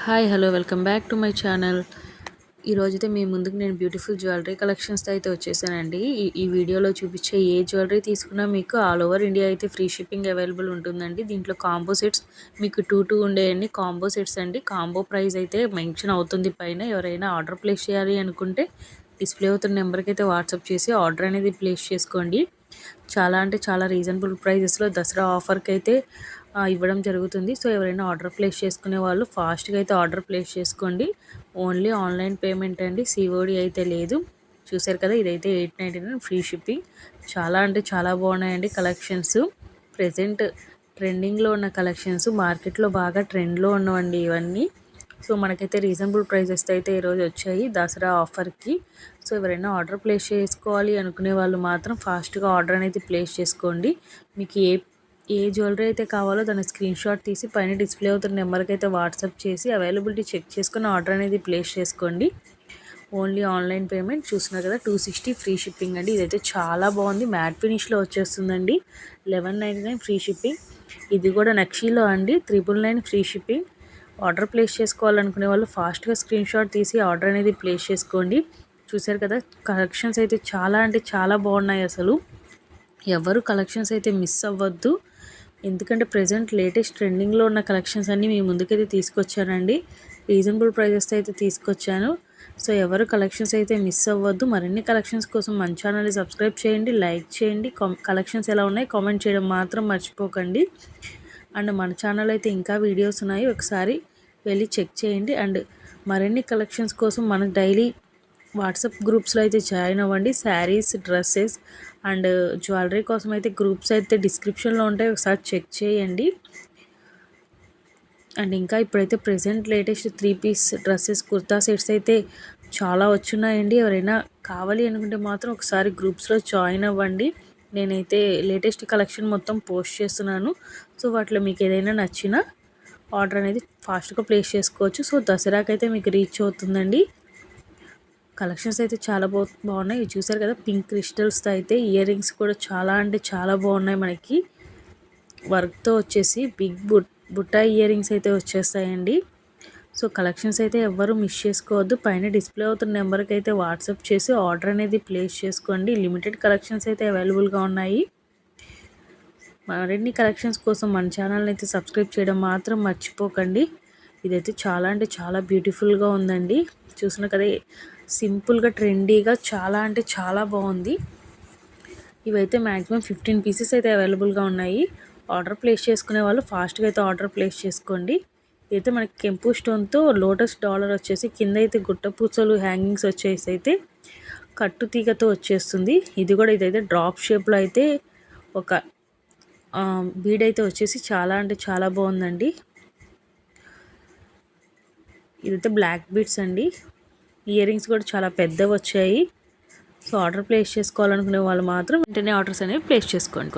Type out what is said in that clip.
Hi hello welcome back to my channel. ఈరోజైతే మీ ముందుకు నేను బ్యూటిఫుల్ జ్యువెలరీ కలెక్షన్స్తో అయితే వచ్చేసానండి. ఈ వీడియోలో చూపించే ఏ జ్యువెలరీ తీసుకున్నా మీకు ఆల్ ఓవర్ ఇండియా అయితే ఫ్రీ షిప్పింగ్ అవైలబుల్ ఉంటుందండి. దీంట్లో కాంబో సెట్స్ మీకు టూ ఉండేయండి. కాంబో సెట్స్ అండి. కాంబో ప్రైస్ అయితే మెన్షన్ అవుతుంది పైన. ఎవరైనా ఆర్డర్ ప్లేస్ చేయాలి అనుకుంటే డిస్ప్లే అవుతున్న నెంబర్కి అయితే వాట్సాప్ చేసి ఆర్డర్ అనేది ప్లేస్ చేసుకోండి. చాలా అంటే చాలా రీజనబుల్ ప్రైజెస్లో దసరా ఆఫర్కి అయితే ఇవ్వడం జరుగుతుంది. సో ఎవరైనా ఆర్డర్ ప్లేస్ చేసుకునే వాళ్ళు ఫాస్ట్గా అయితే ఆర్డర్ ప్లేస్ చేసుకోండి. ఓన్లీ ఆన్లైన్ పేమెంట్ అండి, సిఓడి అయితే లేదు. చూసారు కదా, ఇదైతే 899 ఫ్రీ షిప్పింగ్. చాలా అంటే చాలా బాగున్నాయండి కలెక్షన్స్. ప్రెజెంట్ ట్రెండింగ్లో ఉన్న కలెక్షన్స్, మార్కెట్లో బాగా ట్రెండ్లో ఉన్నవండి ఇవన్నీ. సో మనకైతే రీజనబుల్ ప్రైజెస్ అయితే ఈరోజు వచ్చాయి దసరా ఆఫర్కి. సో ఎవరైనా ఆర్డర్ ప్లేస్ చేసుకోవాలి అనుకునే వాళ్ళు మాత్రం ఫాస్ట్గా ఆర్డర్ అనేది ప్లేస్ చేసుకోండి. మీకు ఏ జ్యువెలరీ అయితే కావాలో దాని స్క్రీన్ షాట్ తీసి పైన డిస్ప్లే అవుతున్న నెంబర్కి అయితే వాట్సాప్ చేసి అవైలబిలిటీ చెక్ చేసుకుని ఆర్డర్ అనేది ప్లేస్ చేసుకోండి. Only online payment. చూస్తున్నారు కదా, 260 ఫ్రీ షిప్పింగ్ అండి. ఇదైతే చాలా బాగుంది. మ్యాట్ ఫినిష్లో వచ్చేస్తుందండి. 1199 ఫ్రీ షిప్పింగ్. ఇది కూడా నక్షీలో అండి. 999 ఫ్రీ షిప్పింగ్. ఆర్డర్ ప్లేస్ చేసుకోవాలనుకునే వాళ్ళు ఫాస్ట్గా స్క్రీన్ షాట్ తీసి ఆర్డర్ అనేది ప్లేస్ చేసుకోండి. చూసారు కదా, కలెక్షన్స్ అయితే చాలా అంటే చాలా బాగున్నాయి. అసలు ఎవరు కలెక్షన్స్ అయితే మిస్ అవ్వద్దు. ఎందుకంటే ప్రజెంట్ లేటెస్ట్ ట్రెండింగ్లో ఉన్న కలెక్షన్స్ అన్నీ మీ ముందుకైతే తీసుకొచ్చానండి. రీజనబుల్ ప్రైజెస్ అయితే తీసుకొచ్చాను. సో ఎవరు కలెక్షన్స్ అయితే మిస్ అవ్వద్దు. మరిన్ని కలెక్షన్స్ కోసం మన ఛానల్ని సబ్స్క్రైబ్ చేయండి, లైక్ చేయండి. కలెక్షన్స్ ఎలా ఉన్నాయి కామెంట్ చేయడం మాత్రం మర్చిపోకండి. అండ్ మన ఛానల్ అయితే ఇంకా వీడియోస్ ఉన్నాయి, ఒకసారి వెళ్ళి చెక్ చేయండి. అండ్ మరిన్ని కలెక్షన్స్ కోసం మనకు డైలీ వాట్సాప్ గ్రూప్స్లో అయితే జాయిన్ అవ్వండి. శారీస్, డ్రెస్సెస్ అండ్ జ్యువెలరీ కోసం అయితే గ్రూప్స్ అయితే డిస్క్రిప్షన్లో ఉంటాయి, ఒకసారి చెక్ చేయండి. అండ్ ఇంకా ఇప్పుడైతే present latest 3 piece dresses, kurta sets అయితే చాలా వచ్చున్నాయండి. ఎవరైనా కావాలి అనుకుంటే మాత్రం ఒకసారి గ్రూప్స్లో జాయిన్ అవ్వండి. నేనైతే లేటెస్ట్ కలెక్షన్ మొత్తం పోస్ట్ చేస్తున్నాను. సో వాటిలో మీకు ఏదైనా నచ్చినా ఆర్డర్ అనేది ఫాస్ట్గా ప్లేస్ చేసుకోవచ్చు. సో దసరాకి అయితే మీకు రీచ్ అవుతుందండి. కలెక్షన్స్ అయితే చాలా బాగున్నాయి. ఇవి చూసారు కదా, పింక్ క్రిస్టల్స్తో అయితే ఇయర్ రింగ్స్ కూడా చాలా అంటే చాలా బాగున్నాయి. మనకి వర్క్తో వచ్చేసి బిగ్ బుట్టా ఇయర్ రింగ్స్ అయితే వచ్చేస్తాయండి. సో కలెక్షన్స్ అయితే ఎవ్వరూ మిస్ చేసుకోవద్దు. పైన డిస్ప్లే అవుతున్న నెంబర్కి అయితే వాట్సాప్ చేసి ఆర్డర్ అనేది ప్లేస్ చేసుకోండి. లిమిటెడ్ కలెక్షన్స్ అయితే అవైలబుల్గా ఉన్నాయి. మరిన్ని కలెక్షన్స్ కోసం మన ఛానల్ని అయితే సబ్స్క్రైబ్ చేయడం మాత్రం మర్చిపోకండి. ఇదైతే చాలా అంటే చాలా బ్యూటిఫుల్గా ఉందండి. చూసిన కదా, సింపుల్గా ట్రెండీగా చాలా అంటే చాలా బాగుంది. ఇవైతే మ్యాక్సిమం 15 పీసెస్ అయితే అవైలబుల్గా ఉన్నాయి. ఆర్డర్ ప్లేస్ చేసుకునే వాళ్ళు ఫాస్ట్గా అయితే ఆర్డర్ ప్లేస్ చేసుకోండి. ఇదైతే మనకి కెంపు స్టోన్తో లోటస్ డాలర్ వచ్చేసి కింద అయితే గుట్ట పూసలు హ్యాంగింగ్స్ వచ్చేసి అయితే కట్టు తీగతో వచ్చేస్తుంది. ఇదైతే డ్రాప్ షేప్లో అయితే ఒక బీడ్ అయితే వచ్చేసి చాలా అంటే చాలా బాగుందండి. ఇదైతే బ్లాక్ బీడ్స్ అండి. ఇయర్ రింగ్స్ కూడా చాలా పెద్దవి వచ్చాయి. సో ఆర్డర్ ప్లేస్ చేసుకోవాలనుకునే వాళ్ళు మాత్రం వెంటనే ఆర్డర్స్ అనేవి ప్లేస్ చేసుకోండి.